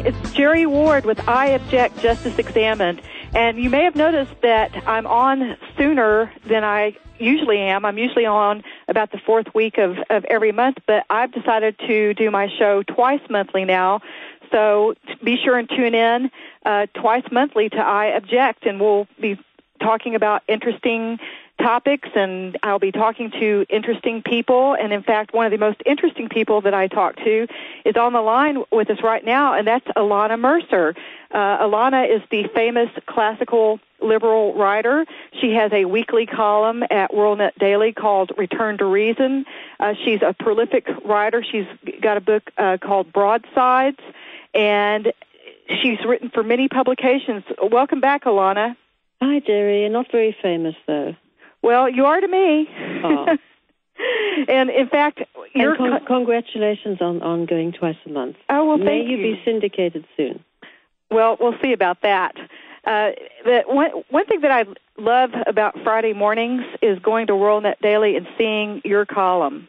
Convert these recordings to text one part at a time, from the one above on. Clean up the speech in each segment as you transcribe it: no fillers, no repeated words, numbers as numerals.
It's Jerri Ward with I Object, Justice Examined. And you may have noticed that I'm on sooner than I usually am. I'm usually on about the fourth week of every month, but I've decided to do my show twice monthly now. So be sure and tune in twice monthly to I Object, and we'll be talking about interesting topics, and I'll be talking to interesting people. And in fact, one of the most interesting people that I talk to is on the line with us right now, and that's Alana Mercer. Alana is the famous classical liberal writer. She has a weekly column at WorldNet Daily called Return to Reason. She's a prolific writer. She's got a book called Broadsides, and she's written for many publications. Welcome back, Alana. Hi, Jerry. You're not very famous, though. Well, you are to me. Oh. And in fact, congratulations on going twice a month. Oh, well, May thank you be syndicated soon. Well, we'll see about that. But one thing that I love about Friday mornings is going to WorldNet Daily and seeing your column.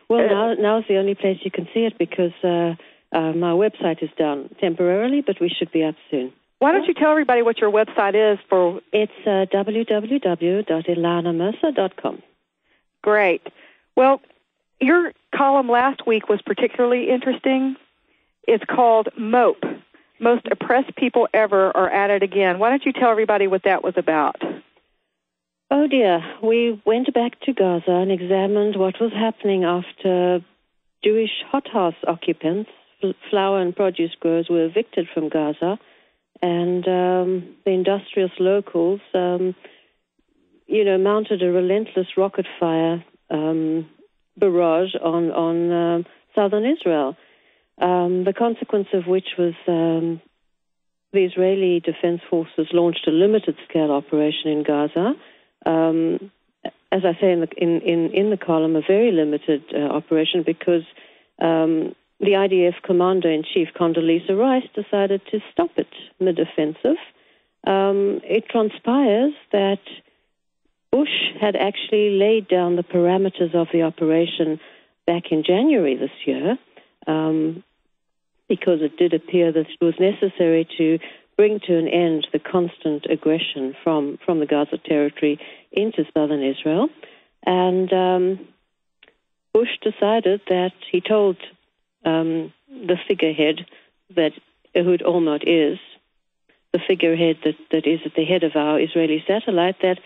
Well, now's the only place you can see it because my website is down temporarily, but we should be up soon. Why don't you tell everybody what your website is for? It's www.ilanamercer.com. Great. Well, your column last week was particularly interesting. It's called MOPE, Most Oppressed People Ever Are At It Again. Why don't you tell everybody what that was about? Oh, dear. We went back to Gaza and examined what was happening after Jewish hothouse occupants, flower and produce growers, were evicted from Gaza. And the industrious locals, mounted a relentless rocket fire barrage on southern Israel. The consequence of which was the Israeli Defense Forces launched a limited-scale operation in Gaza. As I say in the column, a very limited operation because the IDF Commander-in-Chief, Condoleezza Rice, decided to stop it mid-offensive. It transpires that Bush had actually laid down the parameters of the operation back in January this year because it did appear that it was necessary to bring to an end the constant aggression from the Gaza territory into southern Israel. And Bush decided that he told the figurehead that Ehud Olmert is, the figurehead that is at the head of our Israeli satellite, that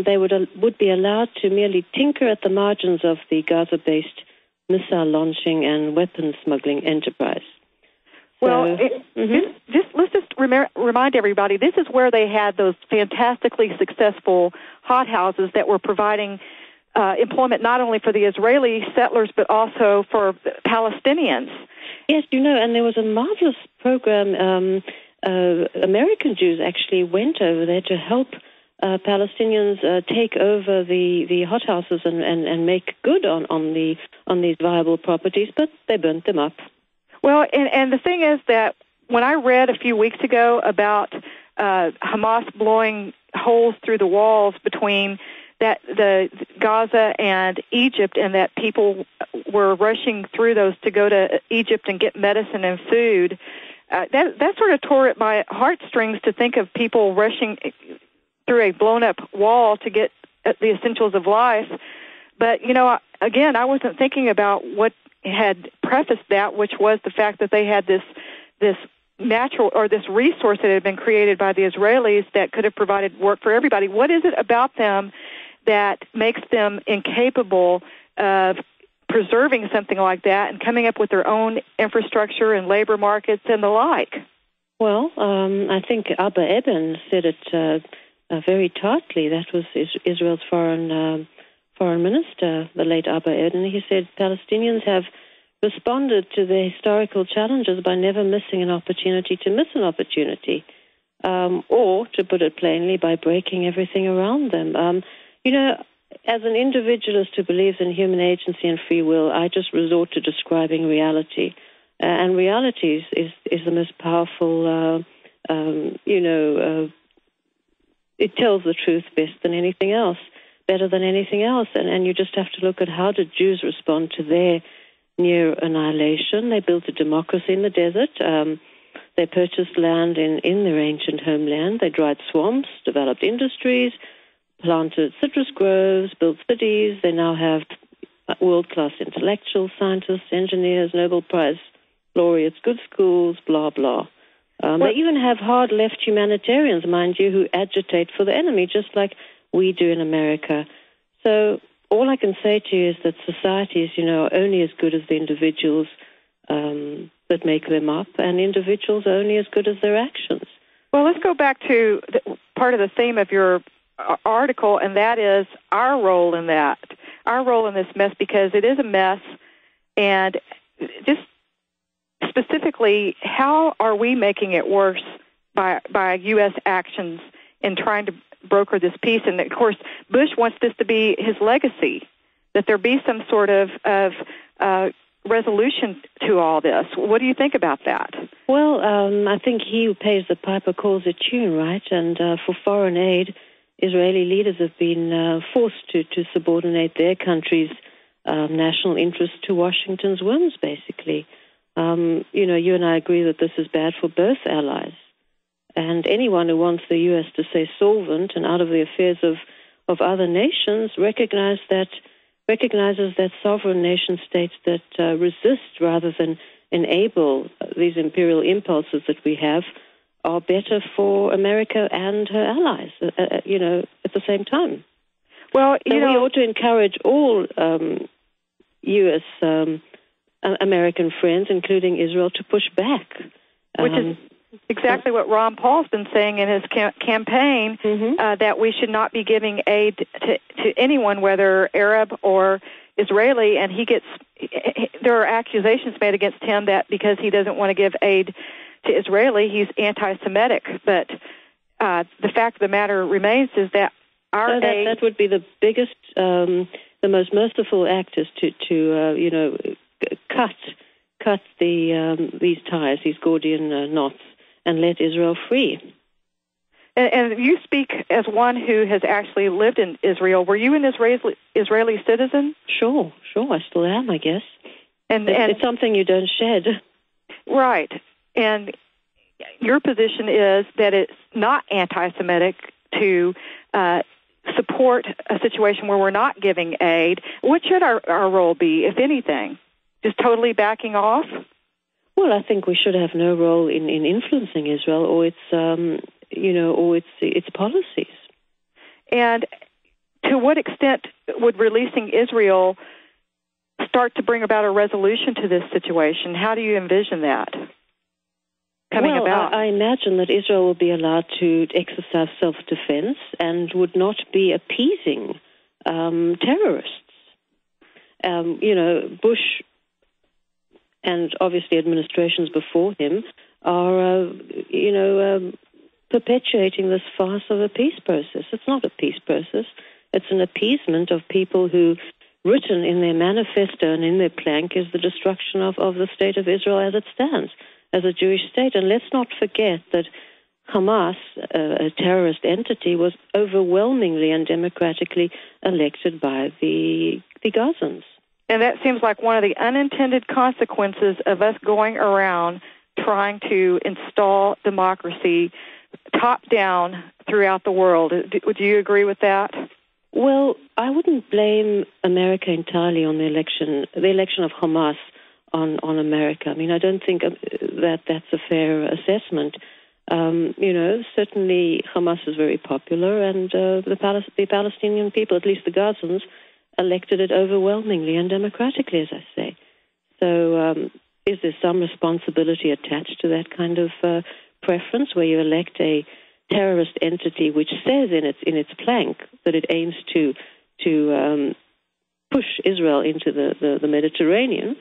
they would be allowed to merely tinker at the margins of the Gaza-based missile launching and weapons smuggling enterprise. Well, let's just remind everybody, this is where they had those fantastically successful hothouses that were providing employment not only for the Israeli settlers but also for Palestinians. Yes, and there was a marvelous program. American Jews actually went over there to help Palestinians take over the hothouses and make good on these viable properties, but they burnt them up. Well, and the thing is that when I read a few weeks ago about Hamas blowing holes through the walls between the Gaza and Egypt, and that people were rushing through those to go to Egypt and get medicine and food, that sort of tore at my heartstrings to think of people rushing through a blown-up wall to get the essentials of life. But, again, I wasn't thinking about what had prefaced that, which was the fact that they had this natural or this resource that had been created by the Israelis that could have provided work for everybody. What is it about them that makes them incapable of preserving something like that and coming up with their own infrastructure and labor markets and the like? Well, I think Abba Eban said it very tartly. That was Israel's foreign minister, the late Abba Eban. He said Palestinians have responded to their historical challenges by never missing an opportunity to miss an opportunity, or, to put it plainly, by breaking everything around them. As an individualist who believes in human agency and free will, I just resort to describing reality. And reality is the most powerful, it tells the truth best than anything else, better than anything else. And you just have to look at how did Jews respond to their near annihilation. They built a democracy in the desert. They purchased land in their ancient homeland. They dried swamps, developed industries, planted citrus groves, built cities. They now have world-class intellectuals, scientists, engineers, Nobel Prize laureates, good schools, blah, blah. They even have hard left humanitarians, mind you, who agitate for the enemy, just like we do in America. So all I can say to you is that societies, are only as good as the individuals that make them up, and individuals are only as good as their actions. Well, let's go back to part of the theme of your article, and that is our role in that, our role in this mess, because it is a mess. And just specifically, how are we making it worse by U.S. actions in trying to broker this peace? And, of course, Bush wants this to be his legacy, that there be some sort of resolution to all this. What do you think about that? Well, I think he who pays the piper calls the tune, right? And for foreign aid, Israeli leaders have been forced to subordinate their country's national interest to Washington's whims, basically. You and I agree that this is bad for both allies. And anyone who wants the U.S. to stay solvent and out of the affairs of other nations recognizes that sovereign nation states that resist rather than enable these imperial impulses that we have are better for America and her allies, at the same time. Well, we ought to encourage all U.S. American friends, including Israel, to push back. Which is exactly what Ron Paul's been saying in his campaign, that we should not be giving aid to anyone, whether Arab or Israeli, and there are accusations made against him that because he doesn't want to give aid to Israeli, he's anti-Semitic. But the fact of the matter remains is that that would be the biggest, the most merciful act is to cut these ties, these Gordian knots, and let Israel free. And you speak as one who has actually lived in Israel. Were you an Israeli citizen? Sure, I still am, I guess. And it's something you don't shed. Right. And your position is that it's not anti-Semitic to support a situation where we're not giving aid. What should our role be, if anything? Just totally backing off? Well, I think we should have no role in influencing Israel or its policies. And to what extent would releasing Israel start to bring about a resolution to this situation? How do you envision that coming about? I imagine that Israel will be allowed to exercise self-defense and would not be appeasing terrorists. Bush and obviously administrations before him are, perpetuating this farce of a peace process. It's not a peace process. It's an appeasement of people who, written in their manifesto and in their plank, is the destruction of the state of Israel as it stands, as a Jewish state. And let's not forget that Hamas, a terrorist entity, was overwhelmingly and democratically elected by the Gazans. And that seems like one of the unintended consequences of us going around trying to install democracy top-down throughout the world. Would you agree with that? Well, I wouldn't blame America entirely on the election of Hamas on America. I mean, I don't think that that's a fair assessment. Certainly Hamas is very popular, and the Palestinian people, at least the Gazans, elected it overwhelmingly and democratically, as I say. So is there some responsibility attached to that kind of preference, where you elect a terrorist entity which says in its plank that it aims to push Israel into the Mediterranean?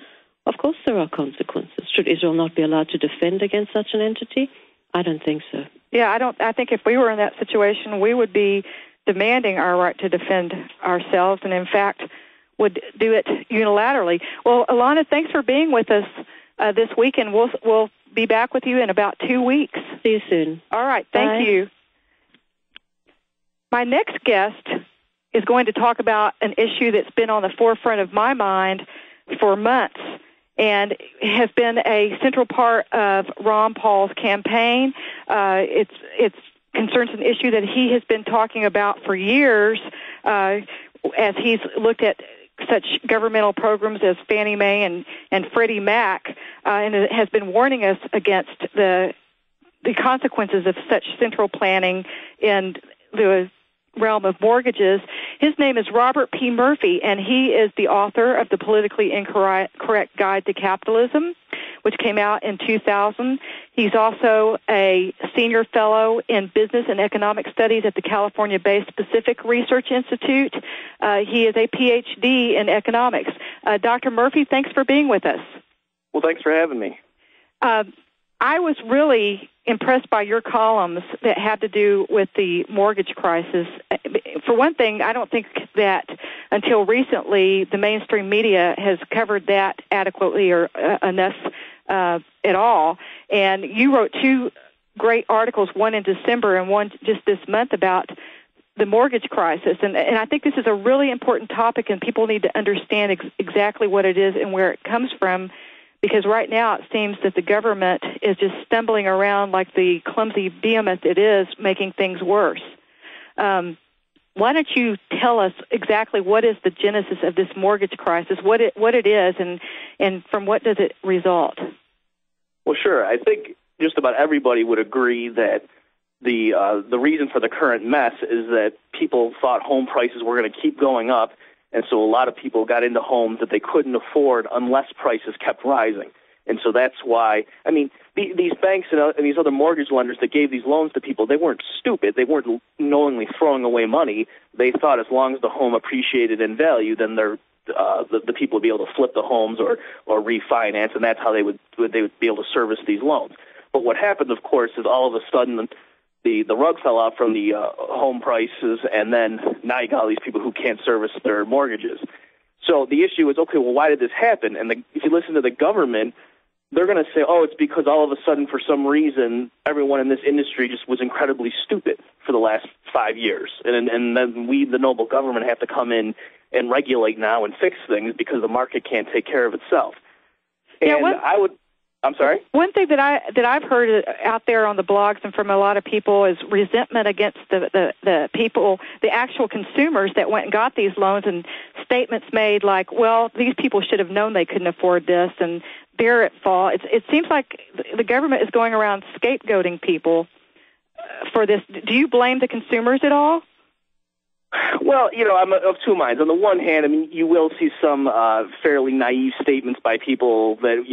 Of course there are consequences. Should Israel not be allowed to defend against such an entity? I don't think so. Yeah, I think if we were in that situation, we would be demanding our right to defend ourselves, and in fact would do it unilaterally. Well, Alana, thanks for being with us this week, and we'll be back with you in about 2 weeks. See you soon. All right, thank you. My next guest is going to talk about an issue that's been on the forefront of my mind for months, and has been a central part of Ron Paul's campaign. It concerns an issue that he has been talking about for years as he's looked at such governmental programs as Fannie Mae and Freddie Mac, and it has been warning us against the consequences of such central planning in the realm of mortgages. His name is Robert P. Murphy, and he is the author of The Politically Incorrect Guide to Capitalism, which came out in 2000. He's also a senior fellow in business and economic studies at the California-based Pacific Research Institute. He is a PhD in economics. Dr. Murphy, thanks for being with us. Well, thanks for having me. I was really impressed by your columns that had to do with the mortgage crisis. For one thing, I don't think that until recently the mainstream media has covered that adequately or enough at all. And you wrote two great articles, one in December and one just this month, about the mortgage crisis. And I think this is a really important topic, and people need to understand exactly what it is and where it comes from, because right now it seems that the government is just stumbling around like the clumsy behemoth it is, making things worse. Why don't you tell us exactly what is the genesis of this mortgage crisis, what it is, and from what does it result? Well, sure. I think just about everybody would agree that the reason for the current mess is that people thought home prices were going to keep going up, and so a lot of people got into homes that they couldn't afford unless prices kept rising. And so that's why, I mean, these banks and these other mortgage lenders that gave these loans to people, they weren't stupid. They weren't knowingly throwing away money. They thought as long as the home appreciated in value, then the people would be able to flip the homes or refinance, and that's how they would be able to service these loans. But what happened, of course, is all of a sudden the rug fell out from the home prices, and then now you got all these people who can't service their mortgages. So the issue is, okay, well, why did this happen? And if you listen to the government, they're going to say, oh, it's because all of a sudden, for some reason, everyone in this industry just was incredibly stupid for the last 5 years. And then we, the noble government, have to come in and regulate now and fix things because the market can't take care of itself. And I'm sorry? One thing that I've heard out there on the blogs and from a lot of people is resentment against the people, the actual consumers that went and got these loans, and statements made like, well, these people should have known they couldn't afford this, and they're at fault. It seems like the government is going around scapegoating people for this. Do you blame the consumers at all? Well, I'm of two minds. On the one hand, I mean, you will see some fairly naive statements by people that,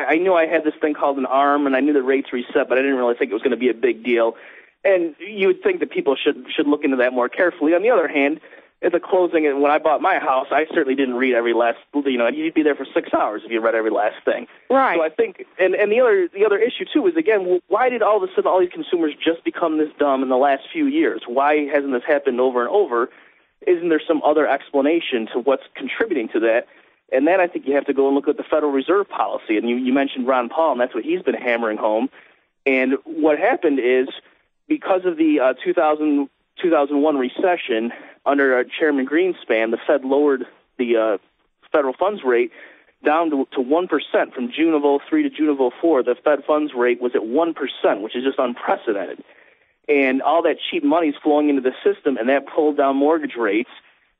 I knew I had this thing called an ARM, and I knew the rates reset, but I didn't really think it was going to be a big deal. And you would think that people should look into that more carefully. On the other hand, at the closing, and when I bought my house, I certainly didn't read every last, you'd be there for 6 hours if you read every last thing. Right. So I think, and the other issue, too, is, again, why did all of a sudden all these consumers just become this dumb in the last few years? Why hasn't this happened over and over? Isn't there some other explanation to what's contributing to that? And then I think you have to go and look at the Federal Reserve policy. And you mentioned Ron Paul, and that's what he's been hammering home. And what happened is, because of the 2001 recession, under Chairman Greenspan, the Fed lowered the federal funds rate down to 1%. From June of 2003 to June of 2004, the Fed funds rate was at 1%, which is just unprecedented. And all that cheap money is flowing into the system, and that pulled down mortgage rates,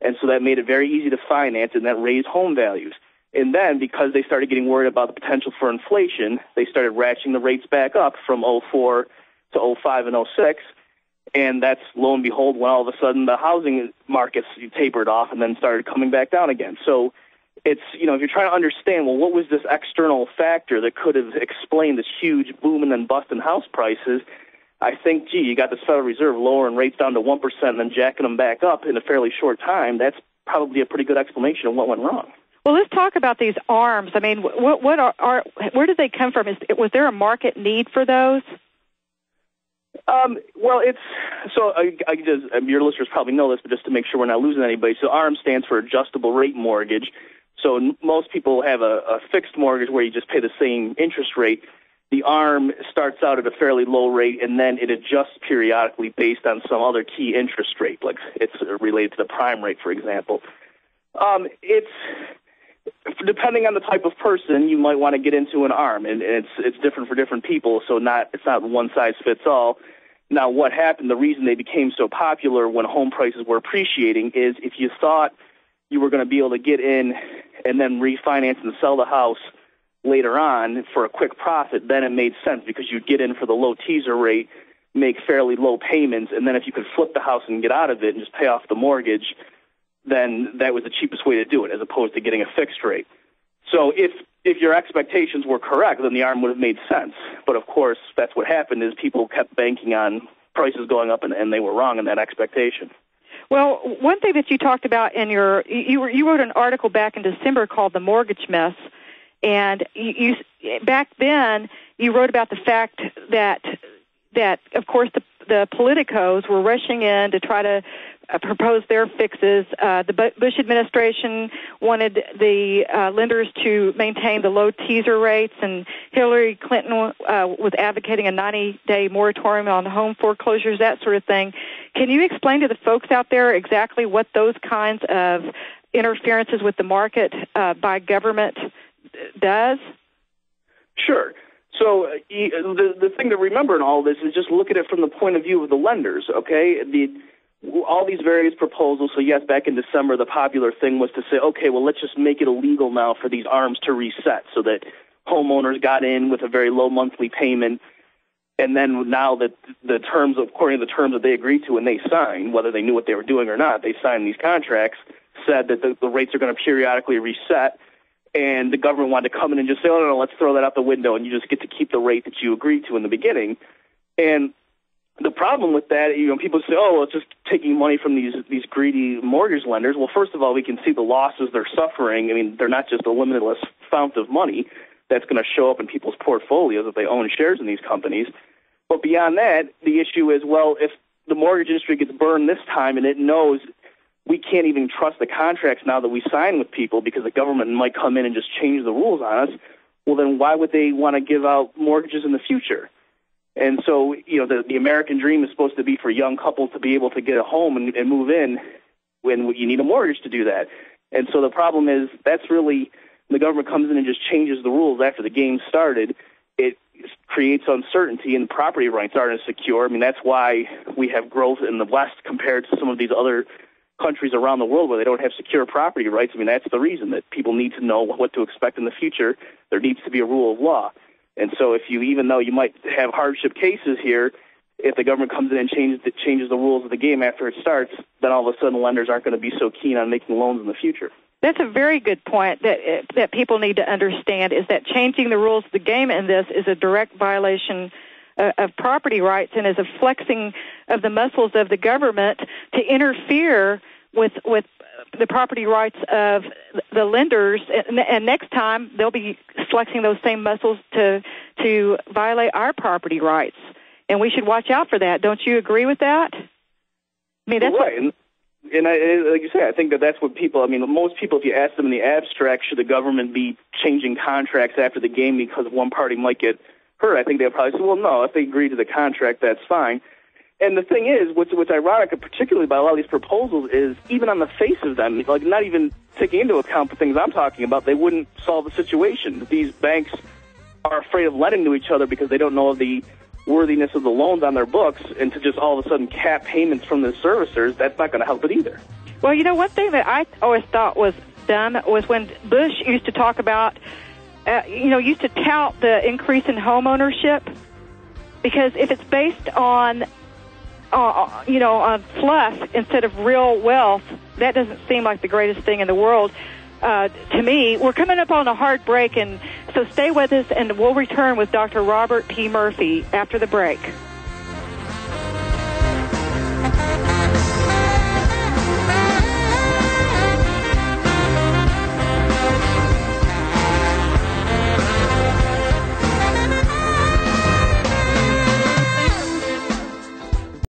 and so that made it very easy to finance, and that raised home values. And then, because they started getting worried about the potential for inflation, they started ratcheting the rates back up from 2004 to 2005 and 2006, and that's, lo and behold, when all of a sudden the housing markets tapered off and then started coming back down again. So it's, if you're trying to understand, well, what was this external factor that could have explained this huge boom and then bust in house prices, I think, you got the Federal Reserve lowering rates down to 1% and then jacking them back up in a fairly short time. That's probably a pretty good explanation of what went wrong. Well, let's talk about these ARMs. I mean, where did they come from? Was there a market need for those? Well, it's so your listeners probably know this, but just to make sure we're not losing anybody. So ARM stands for adjustable rate mortgage. So most people have a fixed mortgage where you just pay the same interest rate. The ARM starts out at a fairly low rate, and then it adjusts periodically based on some other key interest rate, like it's related to the prime rate, for example. depending on the type of person, you might want to get into an ARM, and it's different for different people, so it's not one size fits all. Now, what happened, the reason they became so popular when home prices were appreciating is if you thought you were going to be able to get in and then refinance and sell the house later on for a quick profit, then it made sense because you'd get in for the low teaser rate, make fairly low payments, and then if you could flip the house and get out of it and just pay off the mortgage, then that was the cheapest way to do it as opposed to getting a fixed rate. So if your expectations were correct, then the ARM would have made sense. But, of course, that's what happened is people kept banking on prices going up, and they were wrong in that expectation. Well, one thing that you talked about in you wrote an article back in December called The Mortgage Mess, and you back then you wrote about the fact that of course, the politicos were rushing in to try to propose their fixes. The Bush administration wanted the lenders to maintain the low teaser rates, and Hillary Clinton was advocating a 90-day moratorium on home foreclosures, that sort of thing. Can you explain to the folks out there exactly what those kinds of interferences with the market by government does? Sure. So the thing to remember in all this is just look at it from the point of view of the lenders, okay? All these various proposals, so yes, back in December, the popular thing was to say, okay, well, let's just make it illegal now for these ARMs to reset so that homeowners got in with a very low monthly payment, and then now that the terms, according to the terms that they agreed to and they signed, whether they knew what they were doing or not, they signed these contracts, said that the rates are going to periodically reset, and the government wanted to come in and just say, oh, no, let's throw that out the window, and you just get to keep the rate that you agreed to in the beginning. And the problem with that, people say, oh, well, it's just taking money from these greedy mortgage lenders. Well, first of all, we can see the losses they're suffering. I mean, they're not just a limitless fount of money that's going to show up in people's portfolios if they own shares in these companies. But beyond that, the issue is, well, if the mortgage industry gets burned this time and it knows we can't even trust the contracts now that we sign with people because the government might come in and just change the rules on us, well, then why would they want to give out mortgages in the future? And so, the American dream is supposed to be for young couples to be able to get a home and move in when you need a mortgage to do that. And so the problem is that's really, the government comes in and just changes the rules after the game started. It creates uncertainty and property rights aren't as secure. I mean, that's why we have growth in the West compared to some of these other countries around the world where they don't have secure property rights. I mean, that's the reason that people need to know what to expect in the future. There needs to be a rule of law. And so even though you might have hardship cases here, if the government comes in and changes the rules of the game after it starts, then all of a sudden lenders aren't going to be so keen on making loans in the future. That's a very good point that people need to understand, is that changing the rules of the game in this is a direct violation of property rights and is a flexing of the muscles of the government to interfere with the property rights of the lenders, and next time they'll be flexing those same muscles to violate our property rights, and we should watch out for that. Don't you agree with that? I mean, that's right. And like you say, I think that's what people, most people, if you ask them in the abstract, should the government be changing contracts after the game because one party might get hurt, I think they'll probably say, well, no, if they agree to the contract, that's fine. And the thing is, what's ironic, particularly about a lot of these proposals, is even on the face of them, like not even taking into account the things I'm talking about, they wouldn't solve the situation. These banks are afraid of lending to each other because they don't know the worthiness of the loans on their books, and to just all of a sudden cap payments from the servicers, that's not going to help it either. Well, one thing that I always thought was dumb was when Bush used to talk about, used to tout the increase in home ownership, because if it's based on fluff instead of real wealth, that doesn't seem like the greatest thing in the world to me. We're coming up on a hard break, and so stay with us, and we'll return with Dr. Robert P. Murphy after the break.